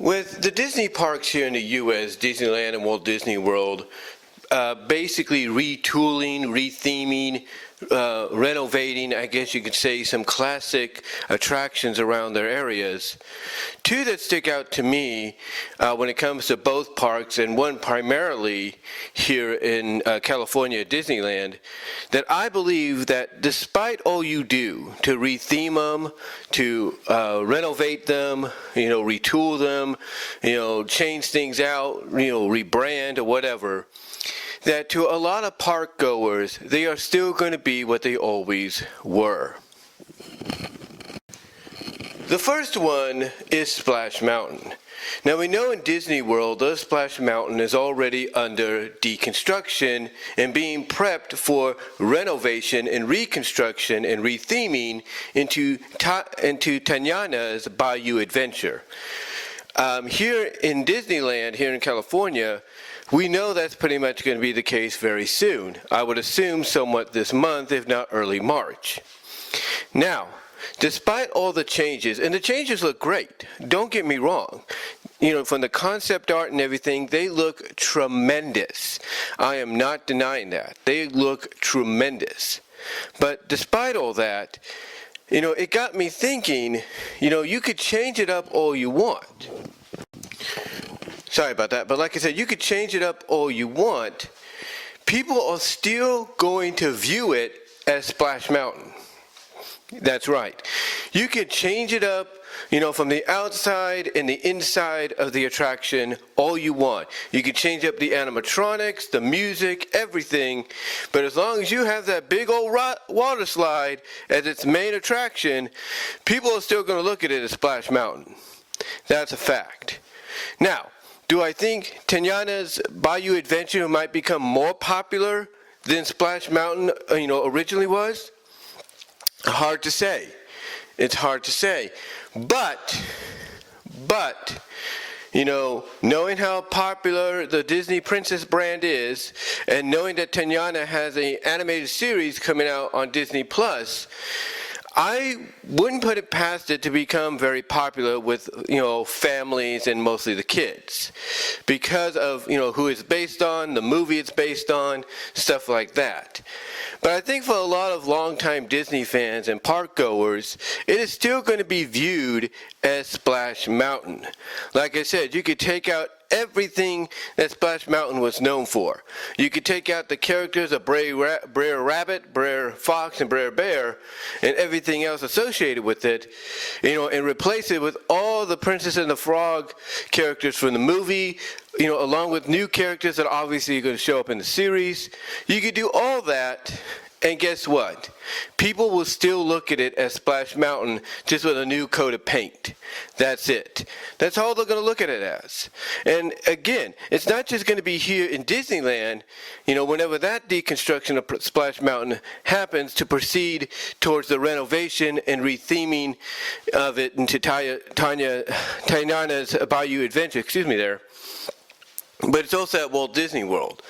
With the Disney parks here in the U.S., Disneyland and Walt Disney World, basically retooling, retheming, renovating, I guess you could say, some classic attractions around their areas. Two that stick out to me when it comes to both parks, and one primarily here in California at Disneyland, that I believe that despite all you do to retheme them, to renovate them, retool them, change things out, rebrand or whatever, that to a lot of park goers, they are still going to be what they always were. The first one is Splash Mountain. Now we know in Disney World, the Splash Mountain is already under deconstruction and being prepped for renovation and reconstruction and retheming into Tanyana's Bayou Adventure. Here in Disneyland, here in California, we know that's pretty much going to be the case very soon. I would assume somewhat this month, if not early March. Now, despite all the changes, and the changes look great, don't get me wrong. From the concept art and everything, they look tremendous. I am not denying that. They look tremendous. But despite all that, it got me thinking, you could change it up all you want. Sorry about that, but like I said, you could change it up all you want. People are still going to view it as Splash Mountain. That's right. You could change it up, from the outside and the inside of the attraction all you want. You could change up the animatronics, the music, everything, but as long as you have that big old water slide as its main attraction, people are still going to look at it as Splash Mountain. That's a fact. Now, do I think Tanyana's Bayou Adventure might become more popular than Splash Mountain, originally was? Hard to say. It's hard to say. But, knowing how popular the Disney Princess brand is, and knowing that Tanyana has an animated series coming out on Disney Plus, I wouldn't put it past it to become very popular with, families and mostly the kids because of, who it's based on, the movie it's based on, stuff like that. But I think for a lot of longtime Disney fans and park goers, it is still going to be viewed as Splash Mountain. Like I said, you could take out everything that Splash Mountain was known for. You could take out the characters of Brer Rabbit, Brer Fox, and Brer Bear, and everything else associated with it, and replace it with all the Princess and the Frog characters from the movie, along with new characters that obviously are going to show up in the series. You could do all that, and guess what? People will still look at it as Splash Mountain, just with a new coat of paint. That's it. That's all they're going to look at it as. And again, it's not just going to be here in Disneyland, whenever that deconstruction of Splash Mountain happens, to proceed towards the renovation and retheming of it into Tanyana's Bayou Adventure, but it's also at Walt Disney World.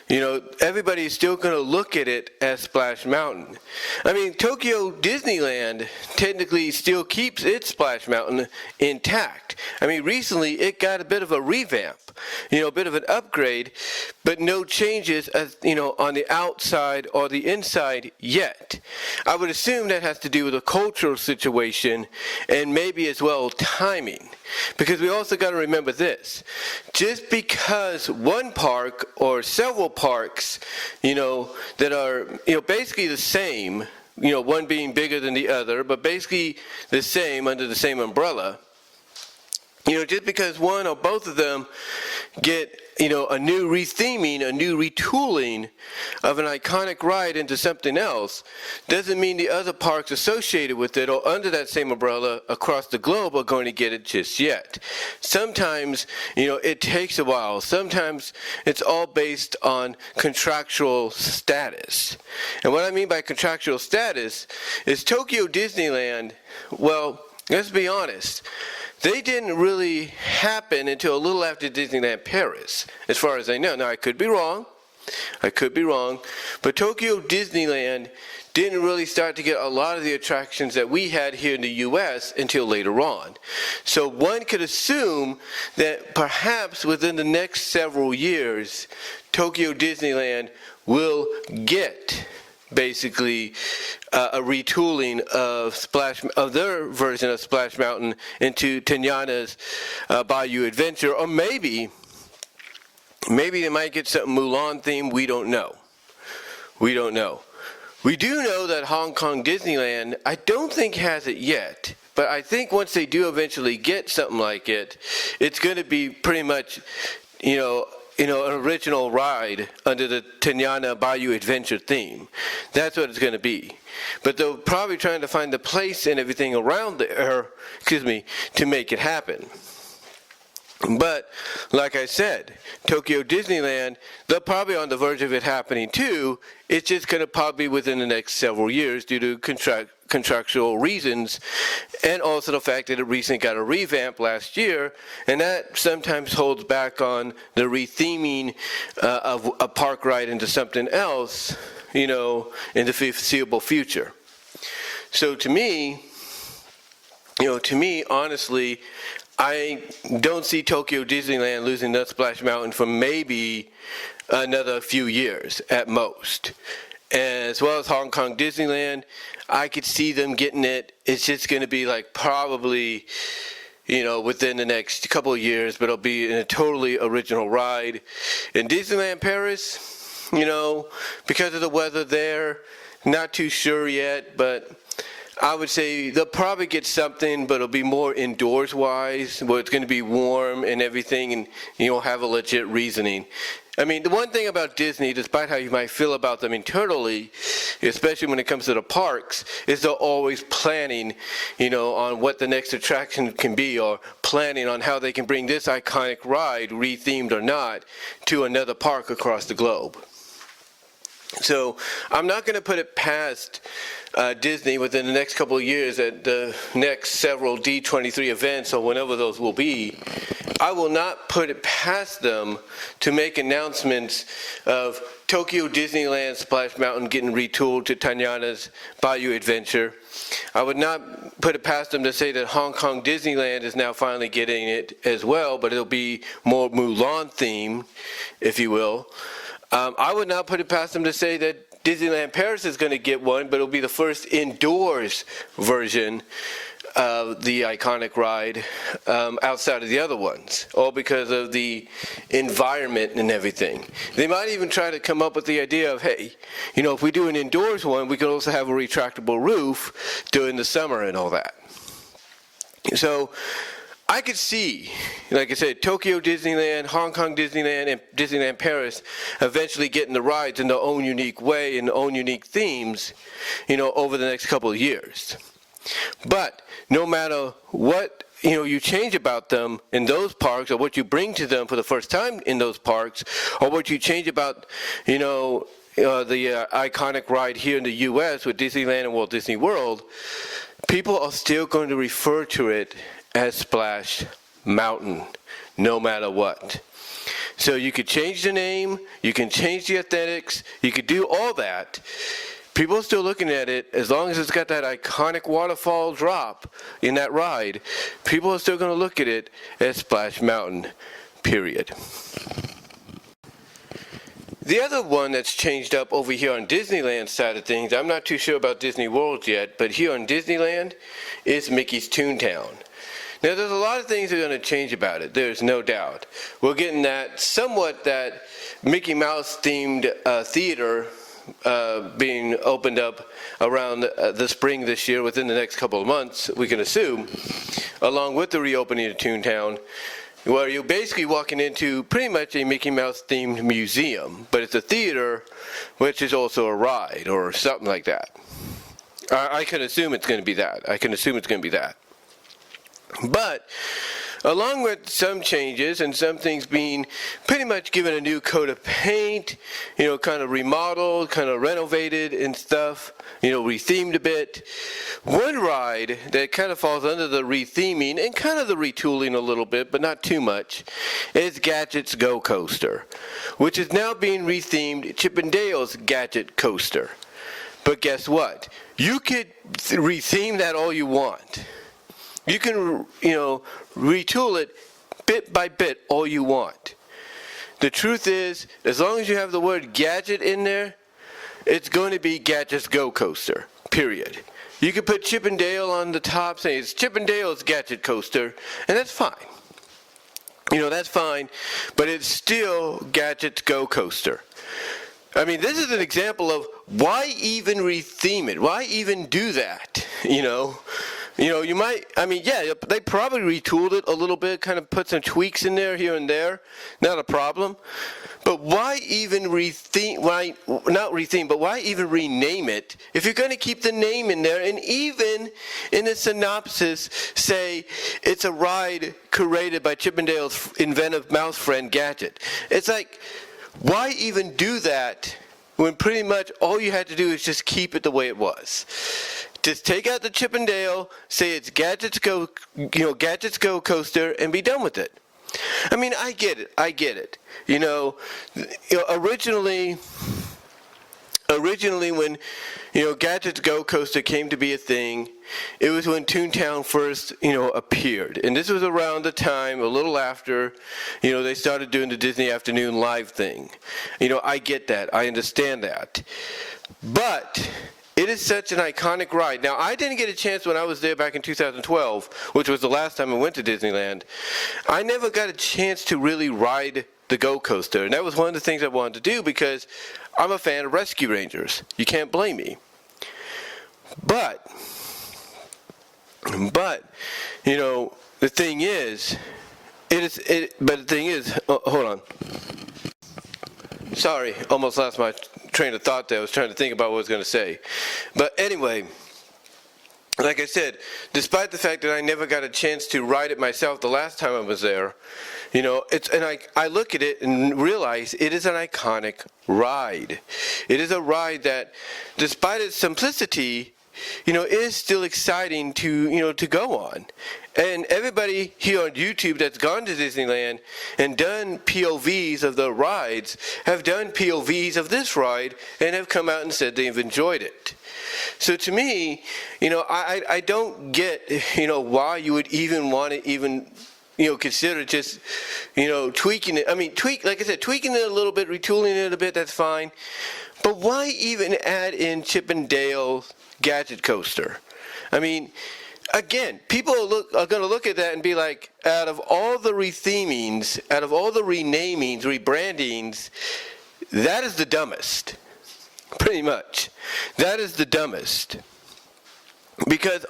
Everybody's still going to look at it as Splash Mountain. I mean, Tokyo Disneyland technically still keeps its Splash Mountain intact. I mean, recently it got a bit of a revamp, a bit of an upgrade, but no changes, on the outside or the inside yet. I would assume that has to do with a cultural situation and maybe as well timing. Because we also got to remember this. Just because one park or several parks, that are, basically the same, one being bigger than the other, but basically the same under the same umbrella, just because one or both of them get, a new retheming, a new retooling of an iconic ride into something else, doesn't mean the other parks associated with it or under that same umbrella across the globe are going to get it just yet. Sometimes, it takes a while. Sometimes it's all based on contractual status. And what I mean by contractual status is Tokyo Disneyland, well, let's be honest, they didn't really happen until a little after Disneyland Paris, as far as I know. Now, I could be wrong, but Tokyo Disneyland didn't really start to get a lot of the attractions that we had here in the U.S. until later on. So one could assume that perhaps within the next several years, Tokyo Disneyland will get basically a retooling of their version of Splash Mountain into Tanyana's Bayou Adventure, or maybe they might get something Mulan themed. We don't know. We do know that Hong Kong Disneyland, I don't think has it yet, but I think once they do eventually get something like it, it's going to be pretty much, an original ride under the Tanyana Bayou Adventure theme. That's what it's going to be. But they're probably trying to find the place and everything around there, to make it happen. But, like I said, Tokyo Disneyland, they're probably on the verge of it happening too. It's just going to probably be within the next several years due to contractual reasons, and also the fact that it recently got a revamp last year, and that sometimes holds back on the retheming of a park ride into something else, in the foreseeable future. So to me, honestly, I don't see Tokyo Disneyland losing that Splash Mountain for maybe another few years at most. As well as Hong Kong Disneyland, I could see them getting it. It's just going to be like probably, within the next couple of years, but it'll be in a totally original ride. In Disneyland Paris, because of the weather there, not too sure yet, but I would say they'll probably get something, but it'll be more indoors-wise, where it's going to be warm and everything, and you'll have a legit reasoning. I mean, the one thing about Disney, despite how you might feel about them internally, especially when it comes to the parks, is they're always planning, on what the next attraction can be, or planning on how they can bring this iconic ride, rethemed or not, to another park across the globe. So I'm not going to put it past Disney within the next couple of years at the next several D23 events or whenever those will be. I will not put it past them to make announcements of Tokyo Disneyland Splash Mountain getting retooled to Tanyana's Bayou Adventure. I would not put it past them to say that Hong Kong Disneyland is now finally getting it as well, but it'll be more Mulan themed, if you will. I would not put it past them to say that Disneyland Paris is going to get one, but it'll be the first indoors version of the iconic ride outside of the other ones, all because of the environment and everything. They might even try to come up with the idea of, hey, if we do an indoors one, we can also have a retractable roof during the summer and all that. So I could see, like I said, Tokyo Disneyland, Hong Kong Disneyland, and Disneyland Paris eventually getting the rides in their own unique way and their own unique themes, over the next couple of years. But no matter what, you change about them in those parks, or what you bring to them for the first time in those parks, or what you change about, the iconic ride here in the U.S. with Disneyland and Walt Disney World, people are still going to refer to it as Splash Mountain, no matter what. So you could change the name, you can change the aesthetics, you could do all that. People are still looking at it, as long as it's got that iconic waterfall drop in that ride, people are still going to look at it as Splash Mountain, period. The other one that's changed up over here on Disneyland side of things, I'm not too sure about Disney World yet, but here on Disneyland is Mickey's Toontown. Now, there's a lot of things that are going to change about it, there's no doubt. We're getting that Mickey Mouse themed theater being opened up around the spring this year, within the next couple of months, we can assume, along with the reopening of Toontown, where you're basically walking into pretty much a Mickey Mouse themed museum, but it's a theater, which is also a ride or something like that. I can assume it's going to be that. But along with some changes and some things being pretty much given a new coat of paint, kind of remodeled, kind of renovated and stuff, rethemed a bit. One ride that kind of falls under the retheming and kind of the retooling a little bit, but not too much, is Gadget's Go Coaster, which is now being rethemed Chip 'n Dale's Gadget Coaster. But guess what? You could retheme that all you want. You can, retool it bit by bit all you want. The truth is, as long as you have the word Gadget in there, it's going to be Gadget's Go Coaster, period. You could put Chip and Dale on the top, saying it's Chip and Dale's Gadget Coaster, and that's fine. That's fine, but it's still Gadget's Go Coaster. I mean, this is an example of why even retheme it? Why even do that? You might, they probably retooled it a little bit, kind of put some tweaks in there, here and there. Not a problem. But why even but why even rename it if you're going to keep the name in there and even in the synopsis say it's a ride created by Chip and Dale's inventive mouse friend Gadget? It's like, why even do that when pretty much all you had to do is just keep it the way it was? Just take out the Chip and Dale, say it's Gadget's Go Coaster, and be done with it. I mean, I get it. Originally when, Gadget's Go Coaster came to be a thing, it was when Toontown first, appeared. And this was around the time, a little after, they started doing the Disney Afternoon Live thing. I get that. I understand that. But it is such an iconic ride. Now, I didn't get a chance when I was there back in 2012, which was the last time I went to Disneyland. I never got a chance to really ride the Go Coaster. And that was one of the things I wanted to do because I'm a fan of Rescue Rangers. You can't blame me. But the thing is, hold on. Sorry, almost lost my train of thought there. I was trying to think about what I was going to say. But anyway, like I said, despite the fact that I never got a chance to ride it myself the last time I was there, I look at it and realize it is an iconic ride. It is a ride that, despite its simplicity, is still exciting to go on. And everybody here on YouTube that's gone to Disneyland and done POVs of the rides have done POVs of this ride and have come out and said they've enjoyed it. So to me, I don't get, why you would even want to consider just, tweaking it. I mean, like I said, tweaking it a little bit, retooling it a bit, that's fine. But why even add in Chip and Dale's Gadget Coaster? I mean, again, people are going to look at that and be like, out of all the rethemings, out of all the renamings, rebrandings, that is the dumbest. Pretty much. That is the dumbest. Because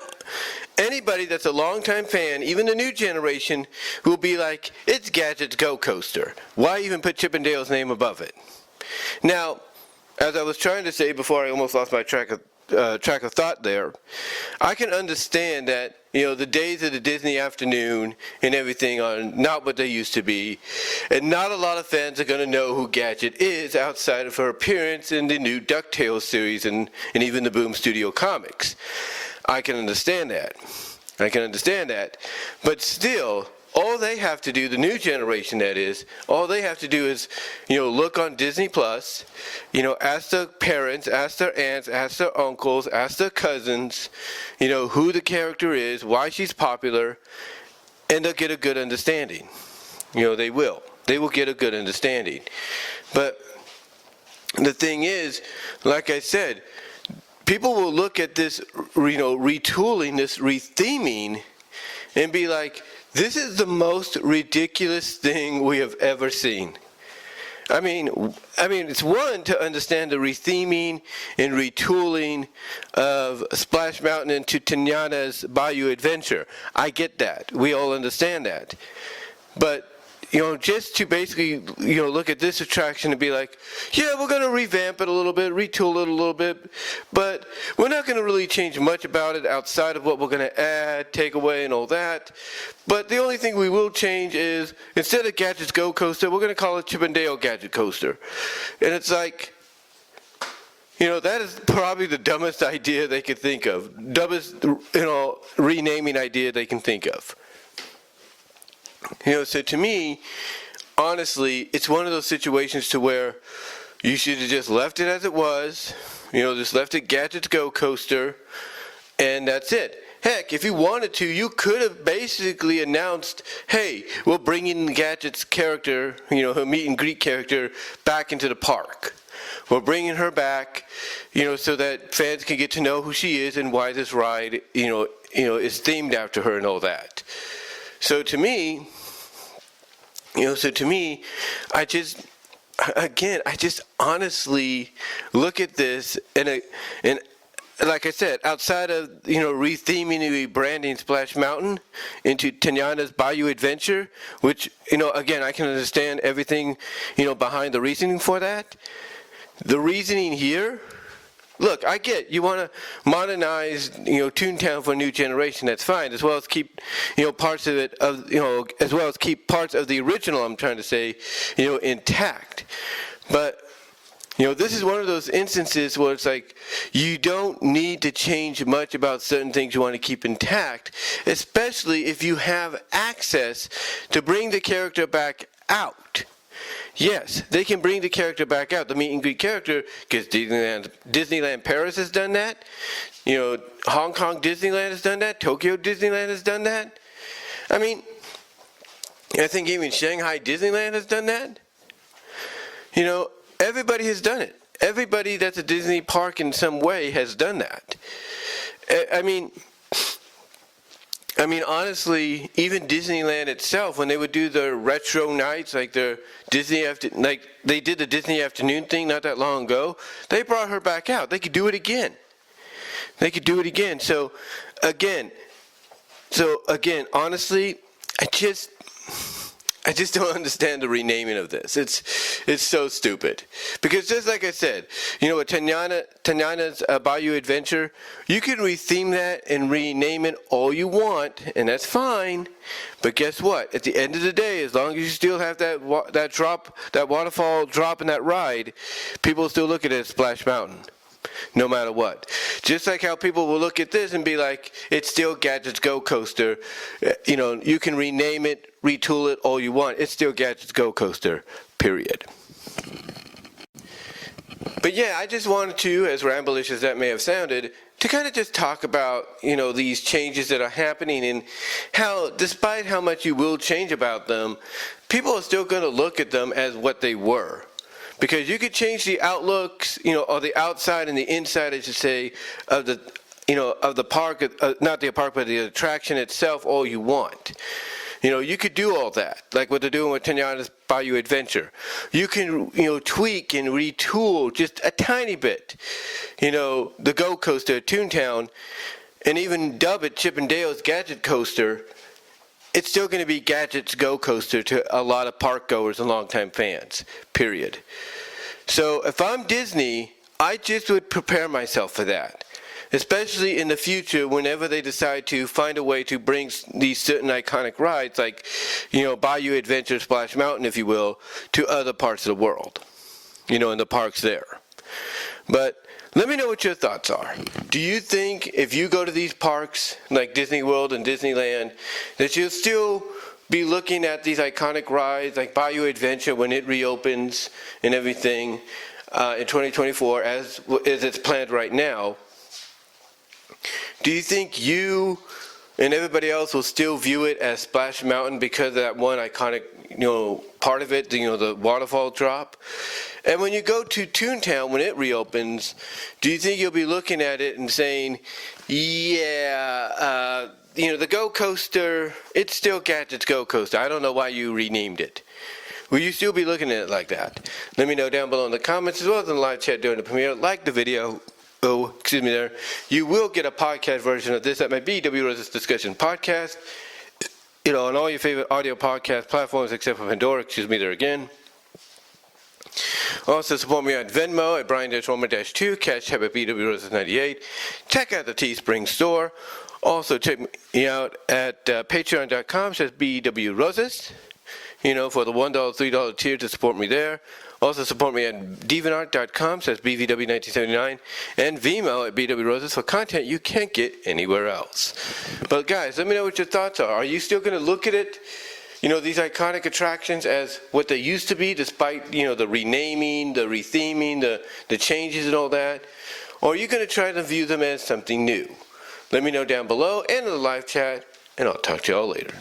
anybody that's a longtime fan, even the new generation, will be like, it's Gadget's Go Coaster. Why even put Chip and Dale's name above it? Now, as I was trying to say before I almost lost my track of thought there, I can understand that, the days of the Disney Afternoon and everything are not what they used to be, and not a lot of fans are going to know who Gadget is outside of her appearance in the new DuckTales series and even the Boom Studio comics. I can understand that. But still, all they have to do, the new generation that is, all they have to do is, look on Disney Plus, ask their parents, ask their aunts, ask their uncles, ask their cousins, who the character is, why she's popular, and they'll get a good understanding. They will. They will get a good understanding. But the thing is, like I said, people will look at this, retooling, this retheming, and be like, this is the most ridiculous thing we have ever seen. I mean, it's one to understand the retheming and retooling of Splash Mountain into Tiana's Bayou Adventure. I get that. We all understand that. But, just to basically, look at this attraction and be like, yeah, we're going to revamp it a little bit, retool it a little bit, but we're not going to really change much about it outside of what we're going to add, take away, and all that. But the only thing we will change is, instead of Gadget's Go Coaster, we're going to call it Chip and Dale Gadget Coaster. And it's like, that is probably the dumbest idea they could think of. Dumbest, renaming idea they can think of. So to me, honestly, it's one of those situations to where you should have just left it as it was, Just left it Gadget Go coaster, and that's it. Heck, if you wanted to, you could have basically announced, hey, we'll bring in Gadget's character, her meet and greet character, back into the park. We're bringing her back, so that fans can get to know who she is and why this ride, is themed after her and all that. So to me, I just honestly look at this and like I said, outside of, retheming and rebranding Splash Mountain into Tanyana's Bayou Adventure, which, again, I can understand everything, behind the reasoning for that. The reasoning here, look, I get you want to modernize, Toontown for a new generation. That's fine, as well as keep, parts of it, as well as keep parts of the original, I'm trying to say, intact. But this is one of those instances where it's like you don't need to change much about certain things you want to keep intact, especially if you have access to bring the character back out. Yes, they can bring the character back out, the meet and greet character, because Disneyland Paris has done that. Hong Kong Disneyland has done that. Tokyo Disneyland has done that. I mean, I think even Shanghai Disneyland has done that. Everybody has done it. Everybody that's a Disney park in some way has done that. I mean, honestly, even Disneyland itself, when they would do the retro nights, like they did the Disney afternoon thing not that long ago, they brought her back out. They could do it again. So again, honestly, I just don't understand the renaming of this. It's so stupid. Because just like I said, with Tanyana's Bayou Adventure, you can retheme that and rename it all you want, and that's fine. But guess what? At the end of the day, as long as you still have that waterfall drop in that ride, people still look at it as Splash Mountain. No matter what. Just like how people will look at this and be like, it's still Gadget's Go Coaster. You can rename it, retool it all you want. It's still Gadget's Go Coaster, period. But yeah, I just wanted to, as ramblish as that may have sounded, to kind of just talk about, these changes that are happening and how, despite how much you will change about them, people are still going to look at them as what they were. Because you could change the outlooks, or the outside and the inside, I should say, of the park, not the park, but the attraction itself, all you want. You could do all that, like what they're doing with Tanyana's Bayou Adventure. You can, tweak and retool just a tiny bit, the Go Coaster at Toontown, and even dub it Chip 'n Dale's Gadget Coaster. It's still going to be Gadget's Go Coaster to a lot of park goers and longtime fans, period. So if I'm Disney, I just would prepare myself for that, especially in the future whenever they decide to find a way to bring these certain iconic rides like, Bayou Adventure, Splash Mountain, if you will, to other parts of the world, in the parks there. But let me know what your thoughts are. Do you think if you go to these parks, like Disney World and Disneyland, that you'll still be looking at these iconic rides like Bayou Adventure when it reopens and everything in 2024 as it's planned right now? Do you think you and everybody else will still view it as Splash Mountain because of that one iconic, part of it, the waterfall drop? And when you go to Toontown, when it reopens, do you think you'll be looking at it and saying, the Go Coaster, it's still Gadget's Go Coaster. I don't know why you renamed it. Will you still be looking at it like that? Let me know down below in the comments as well as in the live chat during the premiere. Like the video. There. You will get a podcast version of this at my BW Rose's Discussion podcast. On all your favorite audio podcast platforms except for Pandora. There again. Also support me on Venmo at Brian-Romer-2, cash tab at BW Roses 98. Check out the Teespring store. Also check me out at patreon.com/BW Roses. For the $1, $3 tier to support me there. Also support me at deviantart.com/BVW1979 and VENMO at BW Roses for content you can't get anywhere else. But guys, let me know what your thoughts are. Are you still going to look at it these iconic attractions as what they used to be, despite, the renaming, the retheming, the changes and all that? Or are you going to try to view them as something new? Let me know down below and in the live chat, and I'll talk to y'all later.